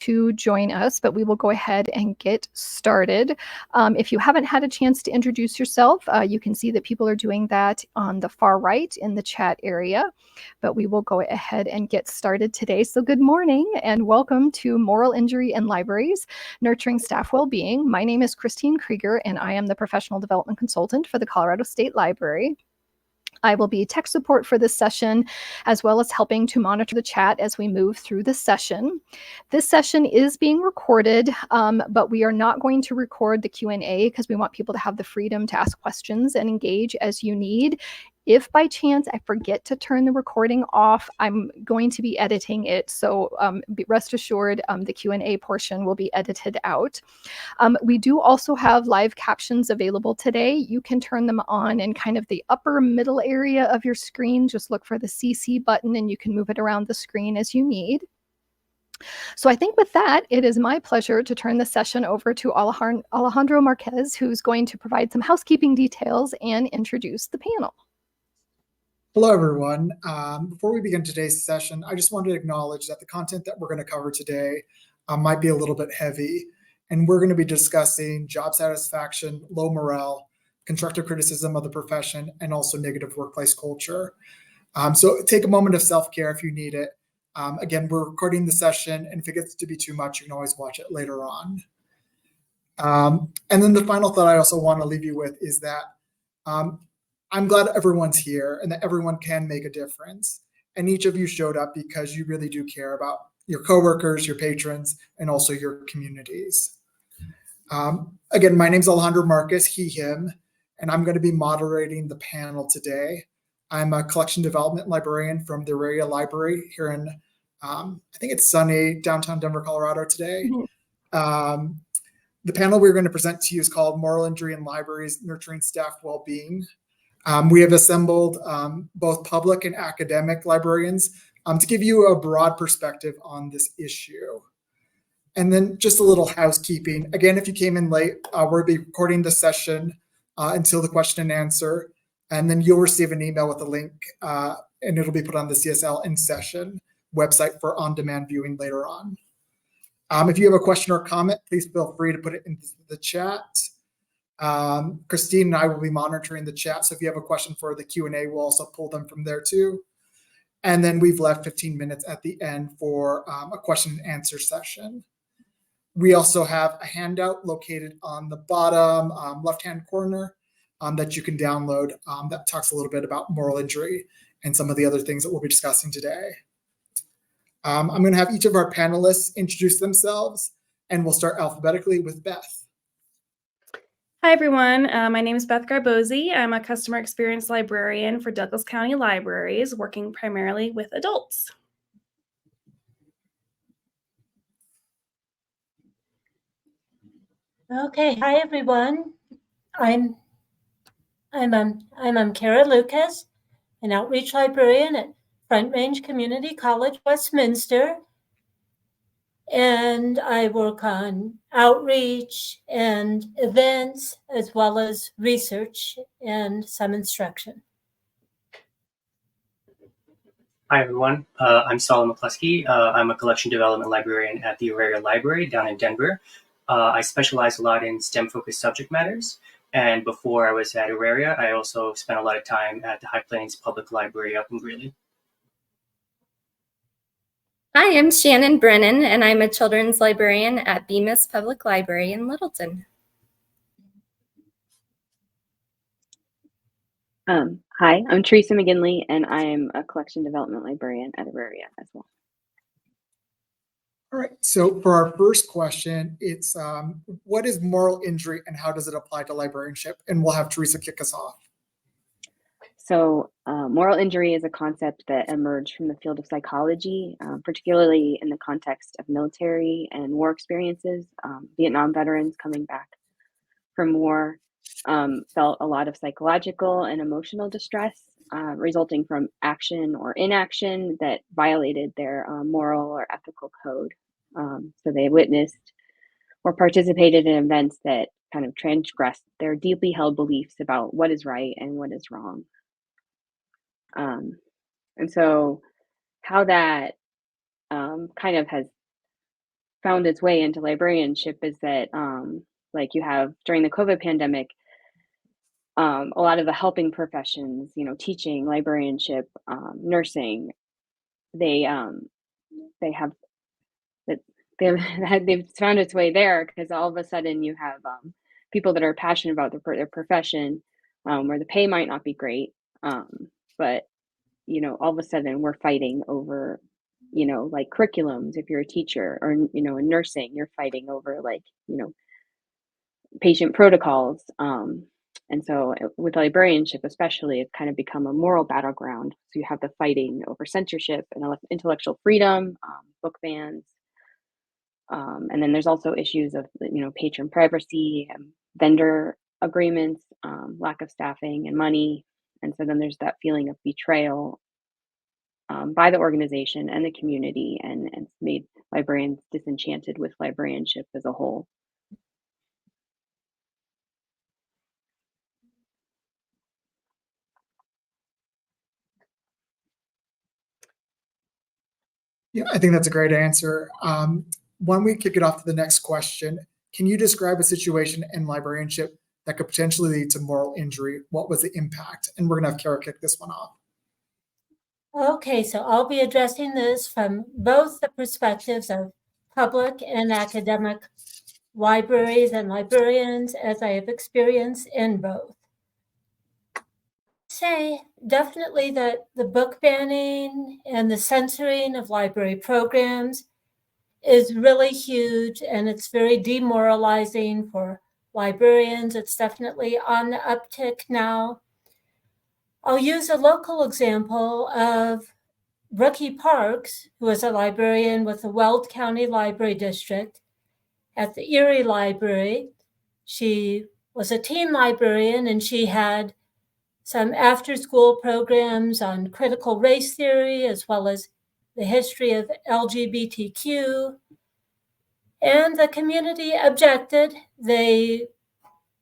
to join us, but we will go ahead and get started. If you haven't had a chance to introduce yourself, you can see that people are doing that on the far right in the chat area, but we will go ahead and get started today. So good morning and welcome to Moral Injury in Libraries, Nurturing Staff Wellbeing. My name is Christine Krieger and I am the Professional Development Consultant for the Colorado State Library. I will be tech support for this session, as well as helping to monitor the chat as we move through the session. This session is being recorded, but we are not going to record the Q&A because we want people to have the freedom to ask questions and engage as you need. If by chance I forget to turn the recording off, I'm going to be editing it. So rest assured, the Q&A portion will be edited out. We do also have live captions available today. You can turn them on in kind of the upper middle area of your screen. Just look for the CC button and you can move it around the screen as you need. So I think with that, it is my pleasure to turn the session over to Alejandro Marquez, who's going to provide some housekeeping details and introduce the panel. Hello, everyone. Before we begin today's session, I just wanted to acknowledge that the content that we're going to cover today might be a little bit heavy. And we're going to be discussing job satisfaction, low morale, constructive criticism of the profession, and also negative workplace culture. So take a moment of self-care if you need it. Again, we're recording the session, and if it gets to be too much, you can always watch it later on. And then the final thought I also want to leave you with is that I'm glad everyone's here and that everyone can make a difference. And each of you showed up because you really do care about your coworkers, your patrons, and also your communities. Again, my name is Alejandro Marquez, he, him, and I'm going to be moderating the panel today. I'm a collection development librarian from the Auraria Library here in, I think it's sunny downtown Denver, Colorado today. Mm-hmm. The panel we're going to present to you is called Moral Injury in Libraries, Nurturing Staff Wellbeing. We have assembled both public and academic librarians to give you a broad perspective on this issue. And then just a little housekeeping. Again, if you came in late, we'll be recording the session until the question and answer, and then you'll receive an email with a link, and it'll be put on the CSL in session website for on-demand viewing later on. If you have a question or comment, please feel free to put it into the chat. Christine and I will be monitoring the chat, so if you have a question for the Q&A, we'll also pull them from there too. And then we've left 15 minutes at the end for a question and answer session. We also have a handout located on the bottom left-hand corner that you can download that talks a little bit about moral injury and some of the other things that we'll be discussing today. I'm going to have each of our panelists introduce themselves, and we'll start alphabetically with Beth. Hi, everyone. My name is Beth Garbosi. I'm a customer experience librarian for Douglas County Libraries, working primarily with adults. Okay, hi everyone. I'm Kara Lucas, an outreach librarian at Front Range Community College, Westminster, and I work on outreach and events as well as research and some instruction. Hi everyone, I'm Solomon McCluskey. I'm a collection development librarian at the Auraria Library down in Denver. I specialize a lot in STEM-focused subject matters, and before I was at Auraria, I also spent a lot of time at the High Plains Public Library up in Greeley. Hi, I'm Shannon Brennan, and I'm a children's librarian at Bemis Public Library in Littleton. Hi, I'm Teresa McGinley, and I'm a collection development librarian at Auraria as well. All right, so for our first question, it's what is moral injury and how does it apply to librarianship? And we'll have Teresa kick us off. So moral injury is a concept that emerged from the field of psychology, particularly in the context of military and war experiences. Vietnam veterans coming back from war felt a lot of psychological and emotional distress resulting from action or inaction that violated their moral or ethical code. So they witnessed or participated in events that kind of transgressed their deeply held beliefs about what is right and what is wrong. And so how that kind of has found its way into librarianship is that, like you have during the COVID pandemic, a lot of the helping professions, teaching, librarianship, nursing, they they have that they've found its way there because all of a sudden you have people that are passionate about their profession, where the pay might not be great, but all of a sudden we're fighting over, like curriculums. If you're a teacher, or in nursing, you're fighting over like patient protocols. And so with librarianship, especially, it's kind of become a moral battleground. So you have the fighting over censorship and intellectual freedom, book bans. And then there's also issues of, patron privacy, vendor agreements, lack of staffing and money. And so then there's that feeling of betrayal by the organization and the community, and it's made librarians disenchanted with librarianship as a whole. Yeah, I think that's a great answer. Why don't we kick it off to the next question? Can you describe a situation in librarianship that could potentially lead to moral injury? What was the impact? And we're going to have Kara kick this one off. Okay, so I'll be addressing this from both the perspectives of public and academic libraries and librarians, as I have experience in both. Say definitely that the book banning and the censoring of library programs is really huge, and it's very demoralizing for librarians. It's definitely on the uptick now. I'll use a local example of Brookie Parks, who is a librarian with the Weld County Library District at the Erie Library. She was a teen librarian, and she had some after-school programs on critical race theory, as well as the history of LGBTQ. And the community objected. They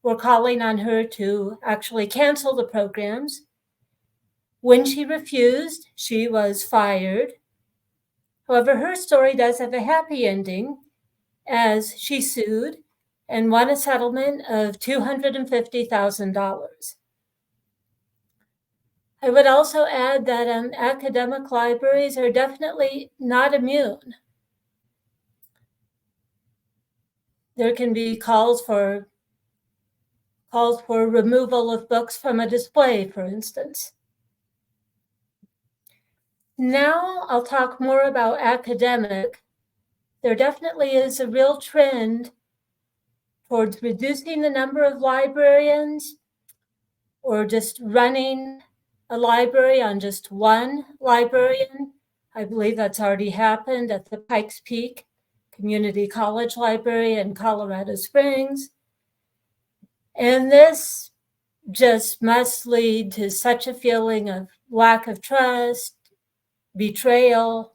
were calling on her to actually cancel the programs. When she refused, she was fired. However, her story does have a happy ending, as she sued and won a settlement of $250,000. I would also add that academic libraries are definitely not immune. There can be calls for removal of books from a display, for instance. Now I'll talk more about academic. There definitely is a real trend towards reducing the number of librarians, or just running a library on just one librarian. I believe that's already happened at the Pikes Peak Community College Library in Colorado Springs. And this just must lead to such a feeling of lack of trust, betrayal.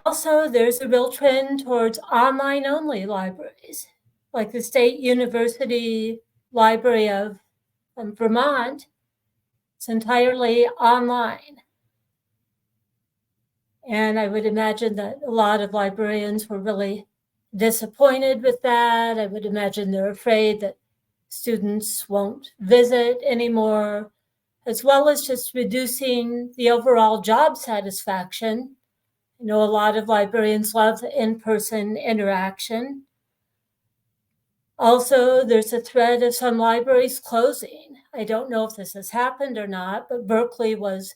Also, there's a real trend towards online-only libraries, like the State University Library of Vermont. It's entirely online. And I would imagine that a lot of librarians were really disappointed with that. I would imagine they're afraid that students won't visit anymore, as well as just reducing the overall job satisfaction. I know a lot of librarians love in-person interaction. Also, there's a threat of some libraries closing. I don't know if this has happened or not, but Berkeley was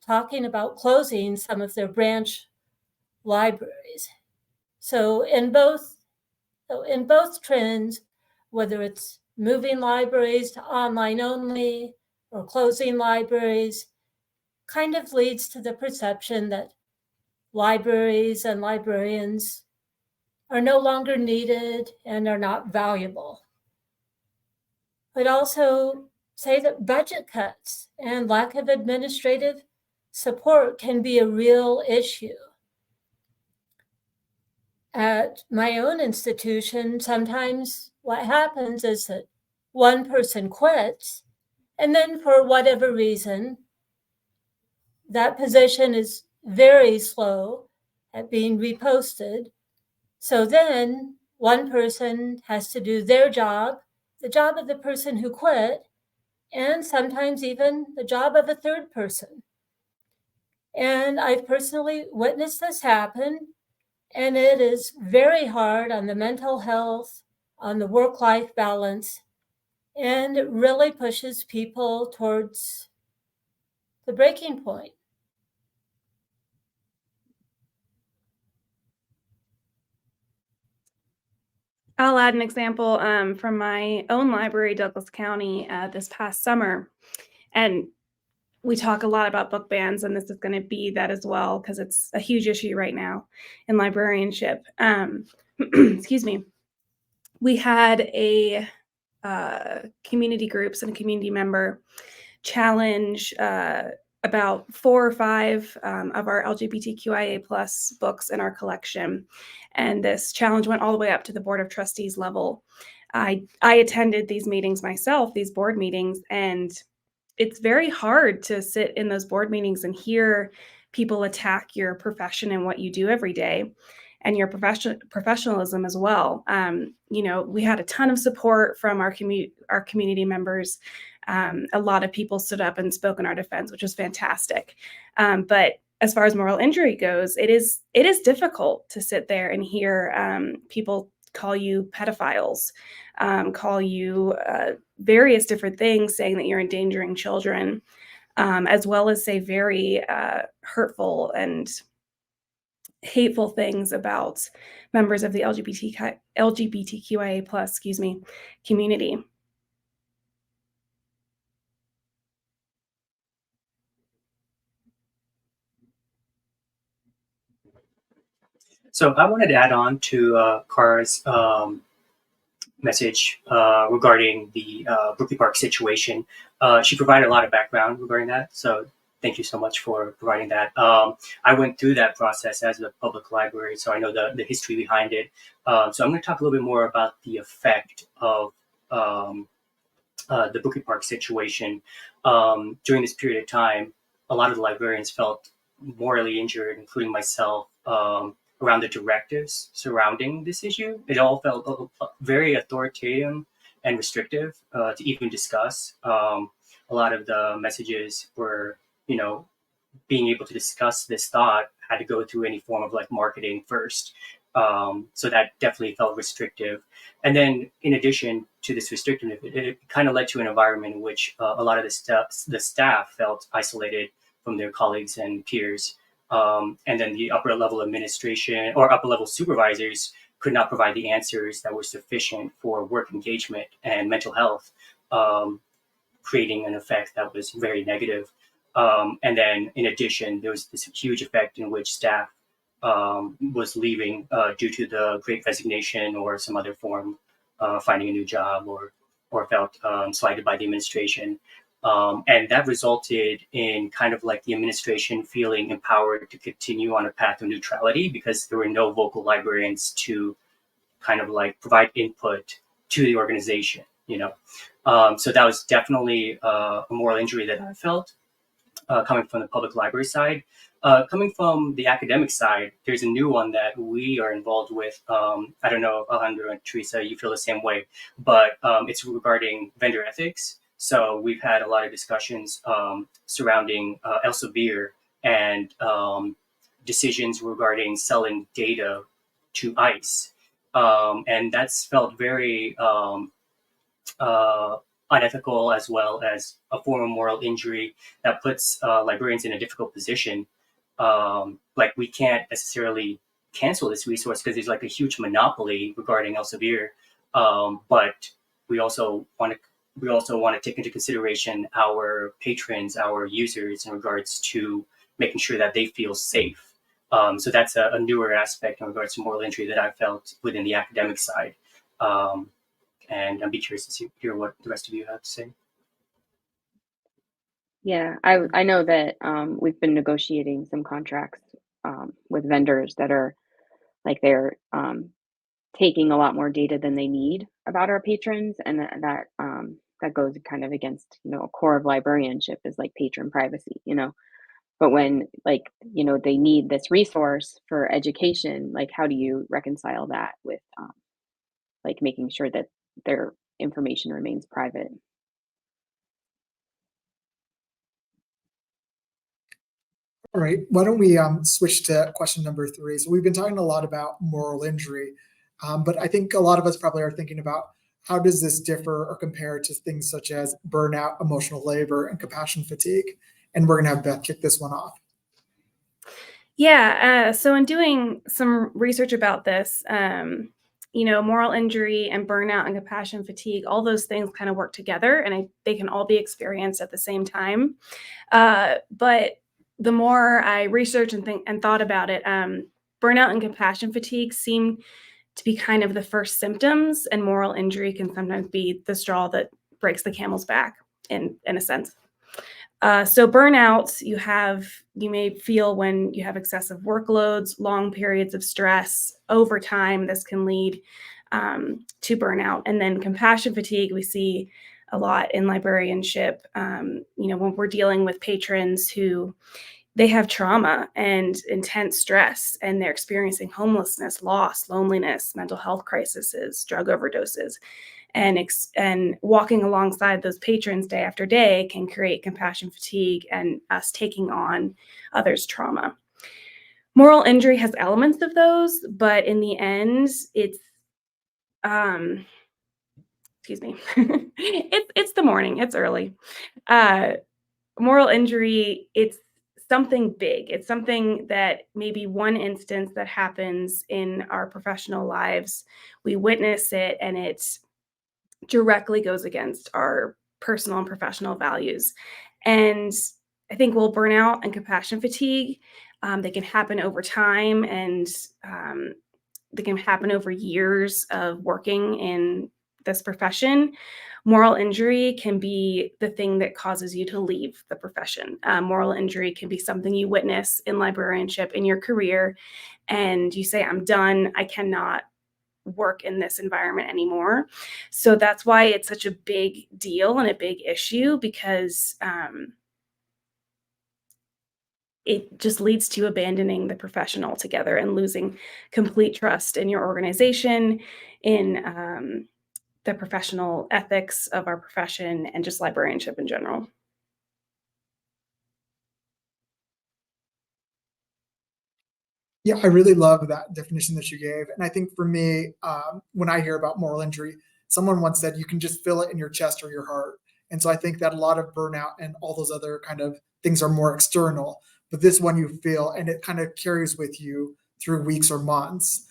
talking about closing some of their branch libraries. So in both trends, whether it's moving libraries to online only or closing libraries, kind of leads to the perception that libraries and librarians are no longer needed and are not valuable. I'd also say that budget cuts and lack of administrative support can be a real issue. At my own institution, sometimes what happens is that one person quits, and then for whatever reason, that position is very slow at being reposted. So then one person has to do their job, the job of the person who quit, and sometimes even the job of a third person. And I've personally witnessed this happen, and it is very hard on the mental health, on the work-life balance, and it really pushes people towards the breaking point. I'll add an example from my own library, Douglas County, this past summer. And we talk a lot about book bans, and this is going to be that as well, because it's a huge issue right now in librarianship. Excuse me. We had a community groups and a community member challenge about 4 or 5 of our LGBTQIA plus books in our collection. And this challenge went all the way up to the Board of Trustees level. I attended these meetings myself, these board meetings, and it's very hard to sit in those board meetings and hear people attack your profession and what you do every day, and your professionalism as well. We had a ton of support from our community members. A lot of people stood up and spoke in our defense, which was fantastic. But as far as moral injury goes, it is difficult to sit there and hear people call you pedophiles, call you various different things, saying that you're endangering children, as well as say very hurtful and hateful things about members of the LGBTQIA plus, community. So I wanted to add on to Kara's message regarding the Brooklyn Park situation. She provided a lot of background regarding that, so thank you so much for providing that. I went through that process as a public library, so I know the history behind it. So I'm going to talk a little bit more about the effect of the Brooklyn Park situation. During this period of time, a lot of the librarians felt morally injured, including myself, around the directives surrounding this issue. It all felt very authoritarian and restrictive to even discuss. A lot of the messages were, being able to discuss this thought had to go through any form of like marketing first. So that definitely felt restrictive. And then in addition to this restrictiveness, it kind of led to an environment in which a lot of the staff felt isolated from their colleagues and peers. And then the upper level administration or upper level supervisors could not provide the answers that were sufficient for work engagement and mental health, creating an effect that was very negative. And then in addition, there was this huge effect in which staff was leaving due to the Great Resignation or some other form, finding a new job or felt slighted by the administration. And that resulted in kind of like the administration feeling empowered to continue on a path of neutrality because there were no vocal librarians to kind of like provide input to the organization, So that was definitely a moral injury that I felt coming from the public library side. Coming from the academic side, there's a new one that we are involved with. I don't know if Alejandro and Teresa, you feel the same way, but it's regarding vendor ethics. So we've had a lot of discussions surrounding Elsevier and decisions regarding selling data to ICE. And that's felt very unethical, as well as a form of moral injury that puts librarians in a difficult position. Like we can't necessarily cancel this resource because there's like a huge monopoly regarding Elsevier, but we also want to take into consideration our patrons, our users, in regards to making sure that they feel safe. So that's a newer aspect in regards to moral injury that I felt within the academic side. And I'd be curious to hear what the rest of you have to say. Yeah, I know that we've been negotiating some contracts with vendors that are like they're taking a lot more data than they need about our patrons, and that goes kind of against a core of librarianship is like patron privacy. But when, like, they need this resource for education, like, how do you reconcile that with, like, making sure that their information remains private? All right, why don't we switch to question number 3? So we've been talking a lot about moral injury, but I think a lot of us probably are thinking about how does this differ or compare to things such as burnout, emotional labor, and compassion fatigue? And we're gonna have Beth kick this one off. Yeah, so in doing some research about this, moral injury and burnout and compassion fatigue, all those things kind of work together, and they can all be experienced at the same time. But the more I researched and thought about it, burnout and compassion fatigue seem to be kind of the first symptoms, and moral injury can sometimes be the straw that breaks the camel's back, in a sense. So burnout, you may feel when you have excessive workloads, long periods of stress. Over time, this can lead to burnout. And then compassion fatigue, we see a lot in librarianship. When we're dealing with patrons who they have trauma and intense stress, and they're experiencing homelessness, loss, loneliness, mental health crises, drug overdoses. And walking alongside those patrons day after day can create compassion fatigue and us taking on others' trauma. Moral injury has elements of those, but in the end, it's excuse me, it's the morning, it's early. Moral injury, it's something big. It's something that maybe one instance that happens in our professional lives, we witness it, and it's directly goes against our personal and professional values. And I think burnout and compassion fatigue, they can happen over time, and they can happen over years of working in this profession. Moral injury can be the thing that causes you to leave the profession. Moral injury can be something you witness in librarianship in your career, and you say, I'm done. I cannot work in this environment anymore. So that's why it's such a big deal and a big issue, because it just leads to abandoning the profession altogether and losing complete trust in your organization, in the professional ethics of our profession, and just librarianship in general. Yeah, I really love that definition that you gave. And I think for me, when I hear about moral injury, someone once said you can just feel it in your chest or your heart. And so I think that a lot of burnout and all those other kind of things are more external, but this one you feel and it kind of carries with you through weeks or months.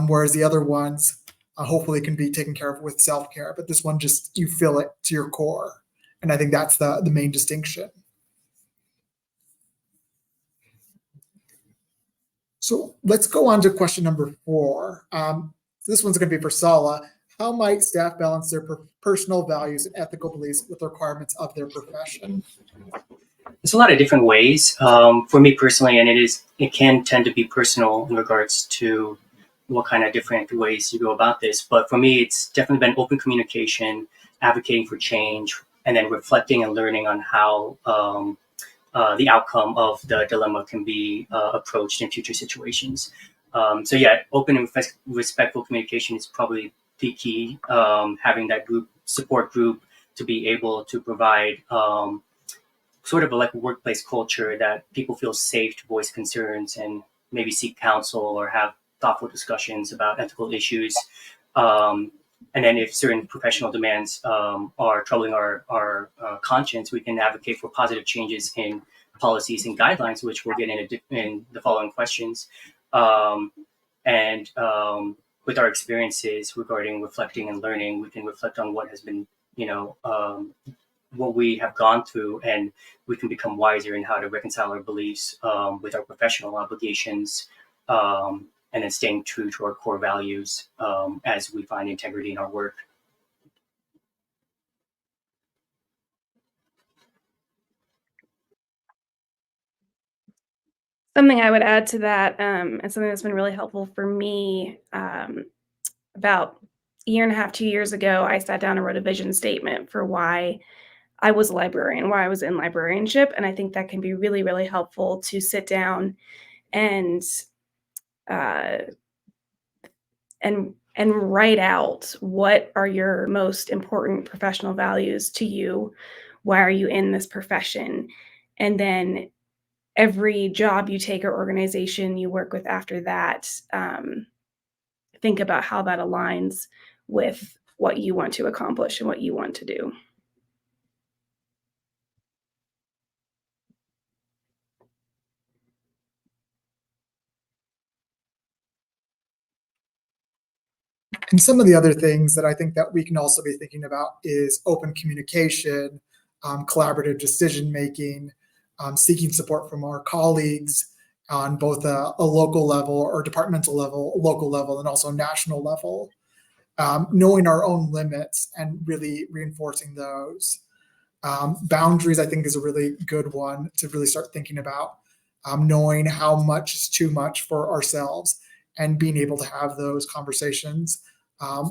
Whereas the other ones hopefully can be taken care of with self-care, but this one just, you feel it to your core. And I think that's the main distinction. So let's go on to question number 4. This one's going to be for Sala. How might staff balance their personal values and ethical beliefs with the requirements of their profession? There's a lot of different ways. For me personally, and it can tend to be personal in regards to what kind of different ways you go about this. But for me, it's definitely been open communication, advocating for change, and then reflecting and learning on how the outcome of the dilemma can be approached in future situations. So yeah, open and respectful communication is probably the key. Having that support group to be able to provide sort of like a workplace culture that people feel safe to voice concerns and maybe seek counsel or have thoughtful discussions about ethical issues. And then if certain professional demands are troubling our conscience, we can advocate for positive changes in policies and guidelines, which we'll get in the following questions. And with our experiences regarding reflecting and learning, we can reflect on what has been, what we have gone through, and we can become wiser in how to reconcile our beliefs with our professional obligations. And then staying true to our core values as we find integrity in our work. Something I would add to that, and something that's been really helpful for me, about a year and a half, 2 years ago, I sat down and wrote a vision statement for why I was a librarian, why I was in librarianship. And I think that can be really, really helpful to sit down and uh, and write out what are your most important professional values to you. Why are you in this profession? And then every job you take or organization you work with after that, think about how that aligns with what you want to accomplish and what you want to do. And some of the other things that I think that we can also be thinking about is open communication, collaborative decision making, seeking support from our colleagues on both a local level or departmental level, local level, and also national level. Knowing our own limits and really reinforcing those. Boundaries, I think, is a really good one to really start thinking about. Knowing how much is too much for ourselves and being able to have those conversations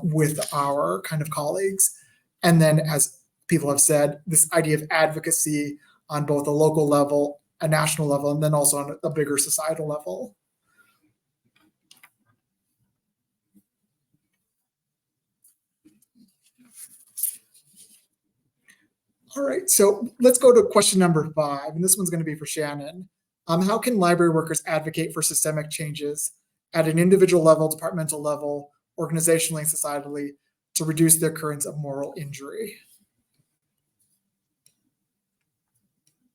with our kind of colleagues. And then, as people have said, this idea of advocacy on both a local level, a national level, and then also on a bigger societal level. All right, so let's go to question number 5, and this one's going to be for Shannon. How can library workers advocate for systemic changes at an individual level, departmental level, organizationally, and societally to reduce the occurrence of moral injury?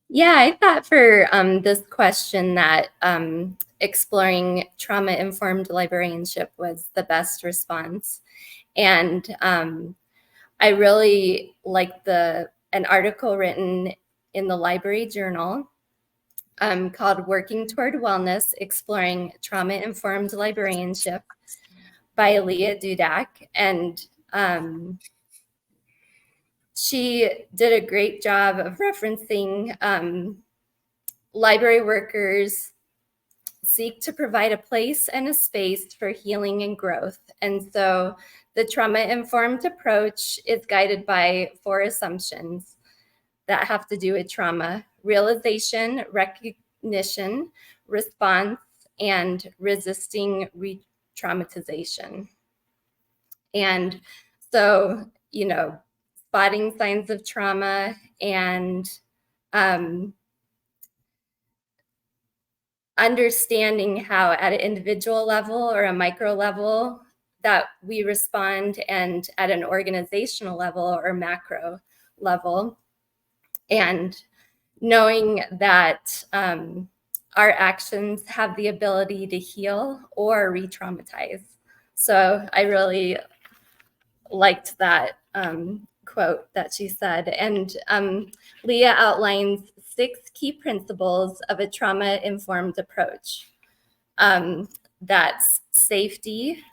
Yeah, I thought for this question that exploring trauma-informed librarianship was the best response. And I really liked an article written in the Library Journal called Working Toward Wellness, Exploring Trauma-Informed Librarianship by Leah Dudak. And she did a great job of referencing library workers seek to provide a place and a space for healing and growth. And so the trauma-informed approach is guided by 4 assumptions that have to do with trauma: realization, recognition, response, and resisting re-traumatization. And so, spotting signs of trauma and understanding how at an individual level or a micro level that we respond, and at an organizational level or macro level, and knowing that our actions have the ability to heal or re-traumatize. So I really liked that quote that she said. And Leah outlines 6 key principles of a trauma-informed approach. That's safety,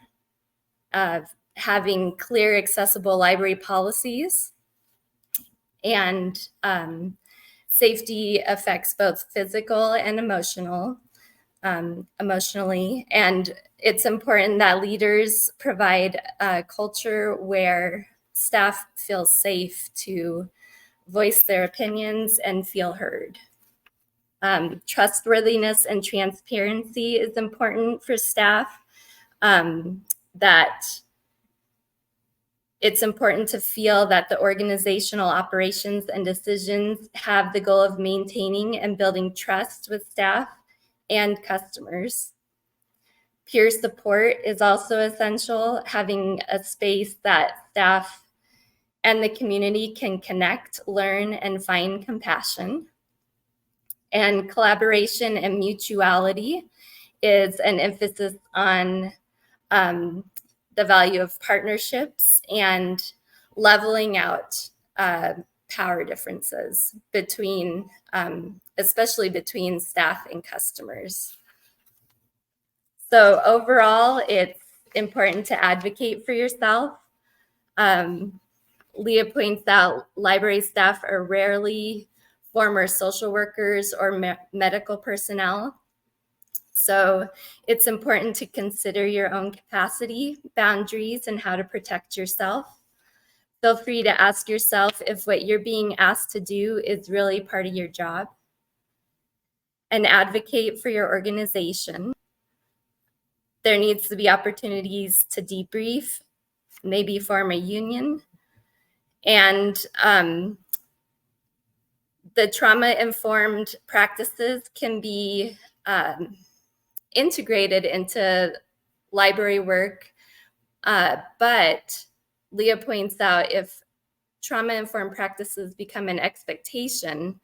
having clear, accessible library policies, and safety affects both physical and emotionally. And it's important that leaders provide a culture where staff feel safe to voice their opinions and feel heard. Trustworthiness and transparency is important for staff, that it's important to feel that the organizational operations and decisions have the goal of maintaining and building trust with staff and customers. Peer support is also essential, having a space that staff and the community can connect, learn, and find compassion. And collaboration and mutuality is an emphasis on the value of partnerships and leveling out power differences between, especially between staff and customers. So overall, it's important to advocate for yourself. Leah points out library staff are rarely former social workers or medical personnel. So it's important to consider your own capacity, boundaries, and how to protect yourself. Feel free to ask yourself if what you're being asked to do is really part of your job, and advocate for your organization. There needs to be opportunities to debrief, maybe form a union, and the trauma-informed practices can be integrated into library work, but Leah points out if trauma-informed practices become an expectation,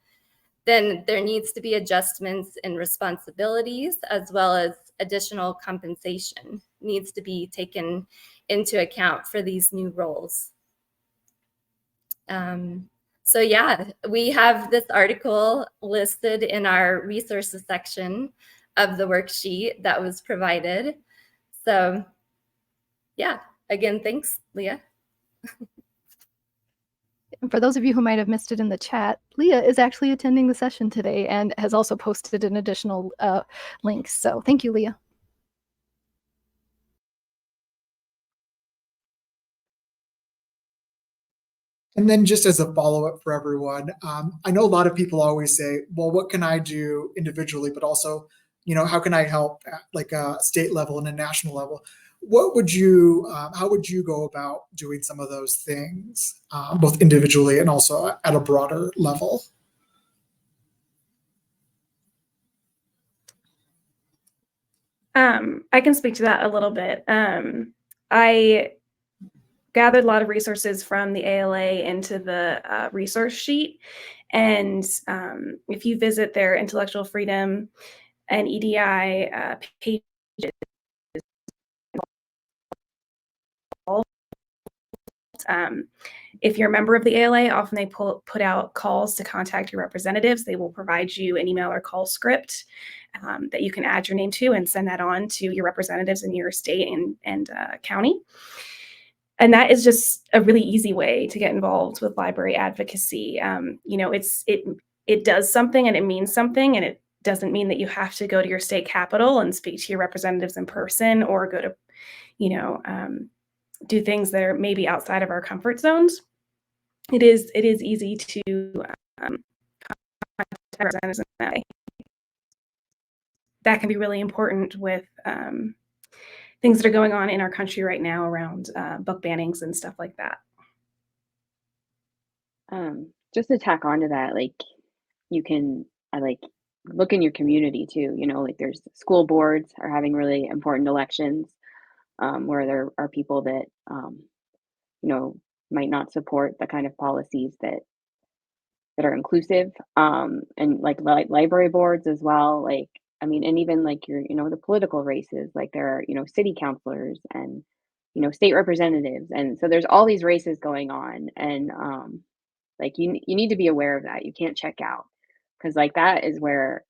then there needs to be adjustments in responsibilities, as well as additional compensation needs to be taken into account for these new roles. So yeah, we have this article listed in our resources section of the worksheet that was provided. So yeah, again, thanks, Leah. And for those of you who might have missed it in the chat, Leah is actually attending the session today and has also posted an additional link. So thank you, Leah. And then just as a follow-up for everyone, I know a lot of people always say, well, what can I do individually, but also, how can I help at like a state level and a national level? What would you, how would you go about doing some of those things, both individually and also at a broader level? I can speak to that a little bit. I gathered a lot of resources from the ALA into the resource sheet. And if you visit their intellectual freedom and EDI pages, if you're a member of the ALA, often they put out calls to contact your representatives. They will provide you an email or call script that you can add your name to and send that on to your representatives in your state and county. And that is just a really easy way to get involved with library advocacy. It does something and it means something, and it doesn't mean that you have to go to your state capitol and speak to your representatives in person or go to, do things that are maybe outside of our comfort zones. It is easy to contact representatives in that way. That can be really important with things that are going on in our country right now around book bannings and stuff like that. Just to tack onto that, you can look in your community too. There's school boards are having really important elections where there are people that might not support the kind of policies that are inclusive, and library boards as well. And even the political races, there are, city councilors and, state representatives. And so there's all these races going on. And you need to be aware of that. You can't check out, because that is where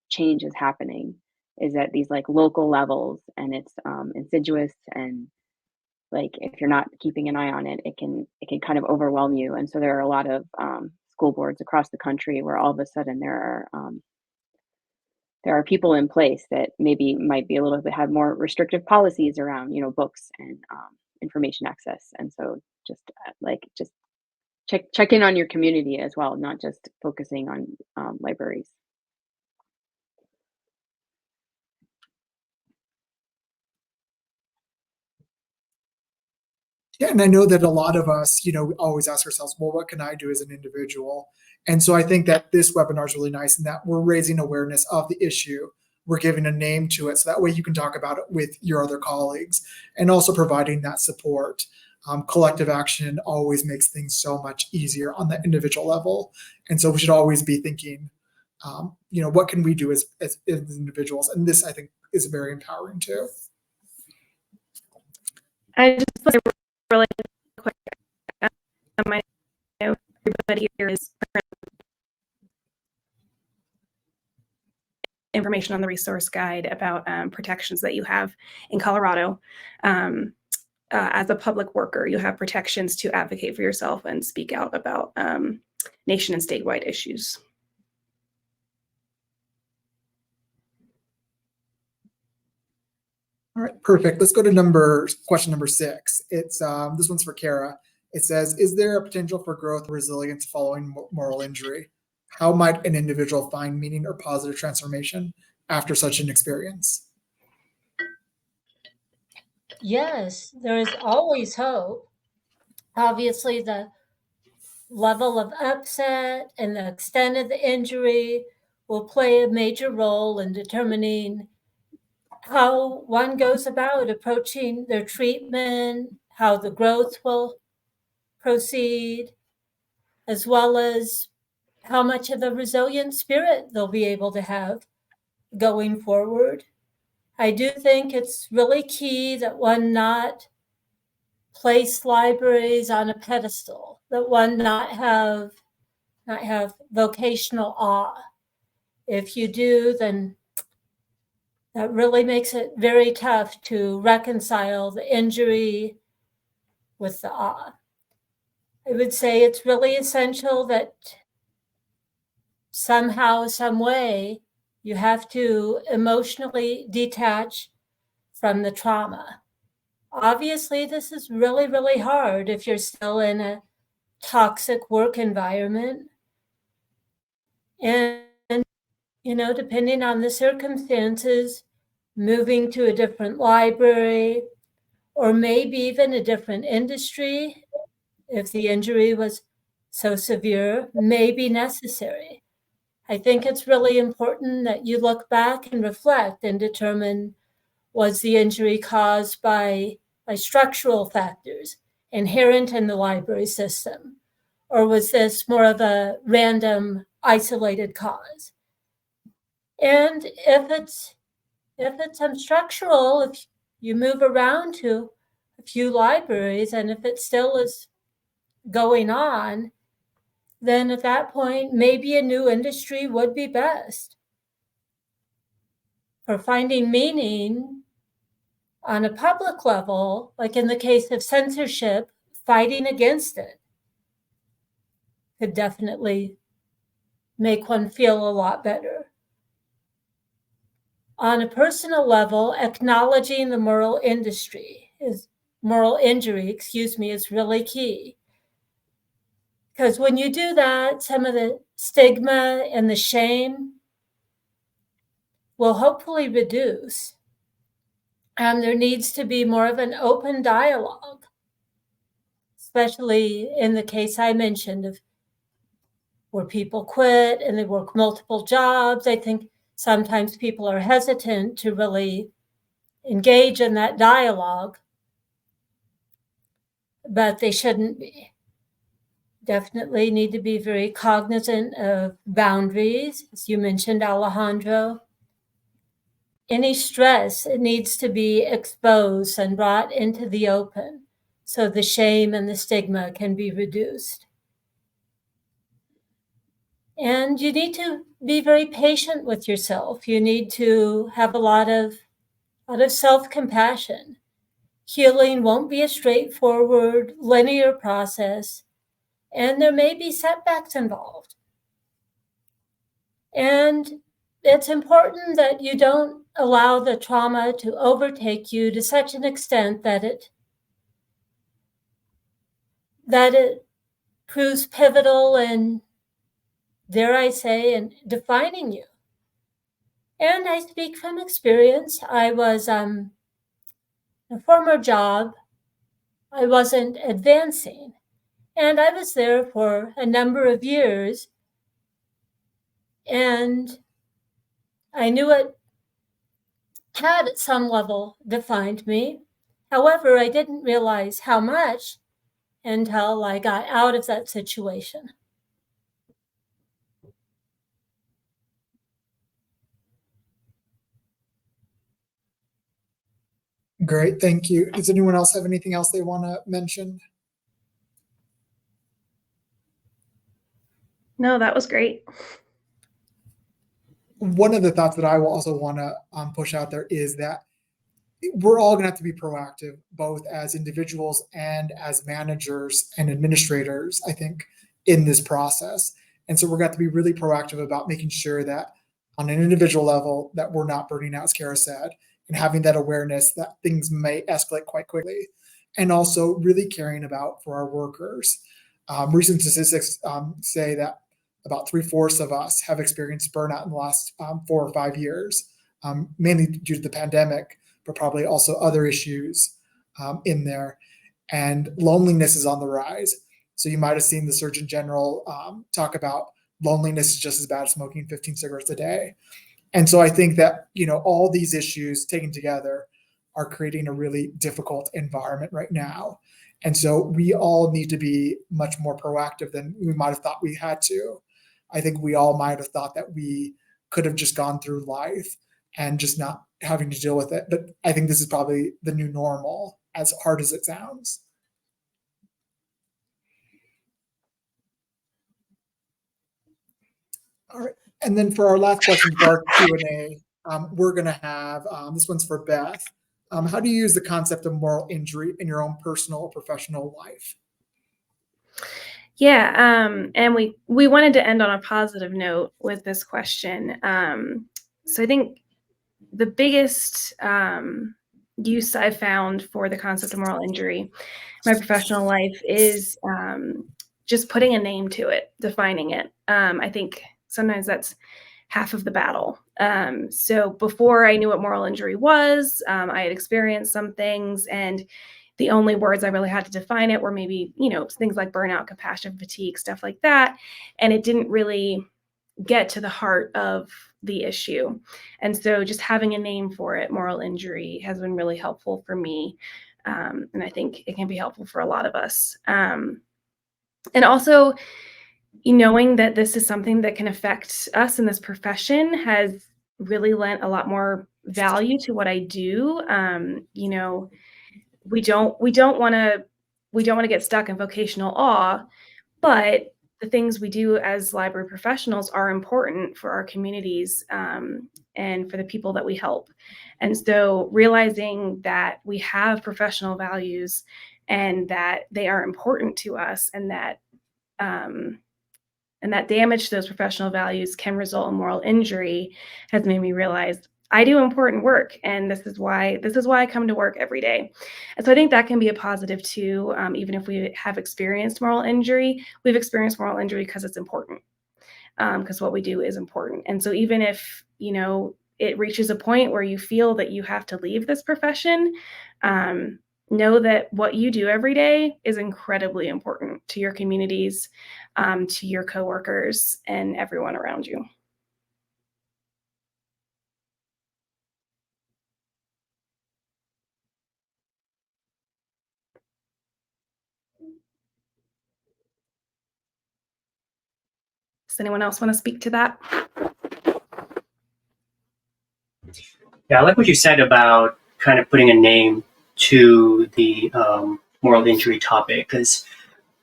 change is happening, is at these local levels, and it's insidious, and if you're not keeping an eye on it, it can kind of overwhelm you. And so there are a lot of school boards across the country where all of a sudden there are people in place that maybe might be a little bit, have more restrictive policies around books and information access. And so just check in on your community as well, not just focusing on libraries. Yeah, and I know that a lot of us, we always ask ourselves, well, what can I do as an individual? And so I think that this webinar is really nice in that we're raising awareness of the issue. We're giving a name to it, so that way you can talk about it with your other colleagues, and also providing that support. Collective action always makes things so much easier on the individual level. And so we should always be thinking, what can we do as individuals? And this, I think, is very empowering too. I just want to say really quick, I know everybody here is information on the resource guide about protections that you have in Colorado. As a public worker, you have protections to advocate for yourself and speak out about nation and statewide issues. All right, perfect. Let's go to question number 6. It's this one's for Kara. It says, is there a potential for growth or resilience following moral injury? How might an individual find meaning or positive transformation after such an experience? Yes, there is always hope. Obviously, the level of upset and the extent of the injury will play a major role in determining how one goes about approaching their treatment, how the growth will proceed, as well as how much of a resilient spirit they'll be able to have going forward. I do think it's really key that one not place libraries on a pedestal, that one not have vocational awe. If you do, then that really makes it very tough to reconcile the injury with the awe. I would say it's really essential that somehow, some way, you have to emotionally detach from the trauma. Obviously, this is really, really hard if you're still in a toxic work environment. And, depending on the circumstances, moving to a different library or maybe even a different industry, if the injury was so severe, may be necessary. I think it's really important that you look back and reflect and determine, was the injury caused by structural factors inherent in the library system? Or was this more of a random, isolated cause? And if it's structural, if you move around to a few libraries and if it still is going on, then at that point, maybe a new industry would be best. For finding meaning on a public level, like in the case of censorship, fighting against it could definitely make one feel a lot better. On a personal level, acknowledging the moral injury is really key. Because when you do that, some of the stigma and the shame will hopefully reduce. And there needs to be more of an open dialogue, especially in the case I mentioned of where people quit and they work multiple jobs. I think sometimes people are hesitant to really engage in that dialogue, but they shouldn't be. Definitely need to be very cognizant of boundaries, as you mentioned, Alejandro. Any stress, it needs to be exposed and brought into the open so the shame and the stigma can be reduced. And you need to be very patient with yourself. You need to have a lot of self-compassion. Healing won't be a straightforward, linear process, and there may be setbacks involved. And it's important that you don't allow the trauma to overtake you to such an extent that it proves pivotal and, dare I say, in defining you. And I speak from experience. I was a former job. I wasn't advancing. And I was there for a number of years. And I knew it had at some level defined me. However, I didn't realize how much until I got out of that situation. Great, thank you. Does anyone else have anything else they want to mention? No, that was great. One of the thoughts that I will also want to push out there is that we're all going to have to be proactive, both as individuals and as managers and administrators, I think, in this process. And so we're going to have to be really proactive about making sure that on an individual level that we're not burning out, as Kara said, and having that awareness that things may escalate quite quickly. and also really caring about for our workers. Recent statistics say that about 3/4 of us have experienced burnout in the last 4 or 5 years, mainly due to the pandemic, but probably also other issues in there. And loneliness is on the rise. So you might have seen the Surgeon General talk about loneliness is just as bad as smoking 15 cigarettes a day. And so I think that, all these issues taken together are creating a really difficult environment right now. And so we all need to be much more proactive than we might have thought we had to. I think we all might have thought that we could have just gone through life and just not having to deal with it. But I think this is probably the new normal, as hard as it sounds. All right. And then for our last question for our Q&A, we're going to have, this one's for Beth. How do you use the concept of moral injury in your own personal or professional life? Yeah, and we wanted to end on a positive note with this question. So I think the biggest use I've found for the concept of moral injury in my professional life is just putting a name to it, defining it. I think sometimes that's half of the battle. So before I knew what moral injury was, I had experienced some things, and the only words I really had to define it were maybe, things like burnout, compassion, fatigue, stuff like that. And it didn't really get to the heart of the issue. And so just having a name for it, moral injury, has been really helpful for me. And I think it can be helpful for a lot of us. And also, knowing that this is something that can affect us in this profession has really lent a lot more value to what I do. We don't want to get stuck in vocational awe, but the things we do as library professionals are important for our communities and for the people that we help. And so realizing that we have professional values and that they are important to us, and that damage to those professional values can result in moral injury, has made me realize I do important work, and this is why I come to work every day. And so I think that can be a positive too. Even if we have experienced moral injury, we've experienced moral injury because it's important, because what we do is important. And so even if, it reaches a point where you feel that you have to leave this profession, know that what you do every day is incredibly important to your communities, to your coworkers, and everyone around you. Does anyone else want to speak to that? Yeah, I like what you said about kind of putting a name to the moral injury topic, because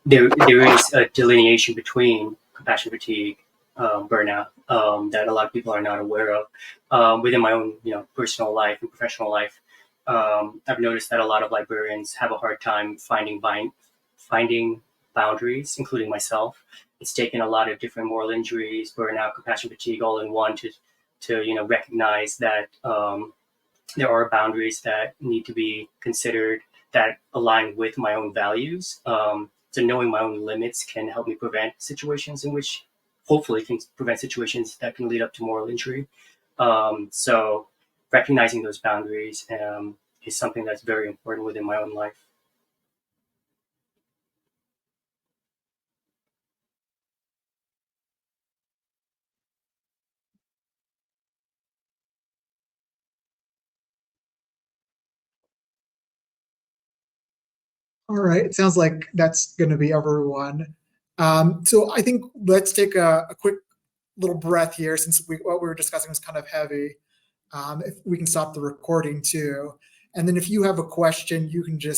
there is a delineation between compassion fatigue, burnout, that a lot of people are not aware of. Within my own personal life and professional life, I've noticed that a lot of librarians have a hard time finding boundaries, including myself. It's taken a lot of different moral injuries, burnout, compassion fatigue, all in one to recognize that there are boundaries that need to be considered that align with my own values. So knowing my own limits can help me prevent situations hopefully can prevent situations that can lead up to moral injury. So recognizing those boundaries is something that's very important within my own life. All right. It sounds like that's going to be everyone. So I think let's take a quick little breath here, since what we were discussing was kind of heavy. If we can stop the recording too. And then if you have a question, you can just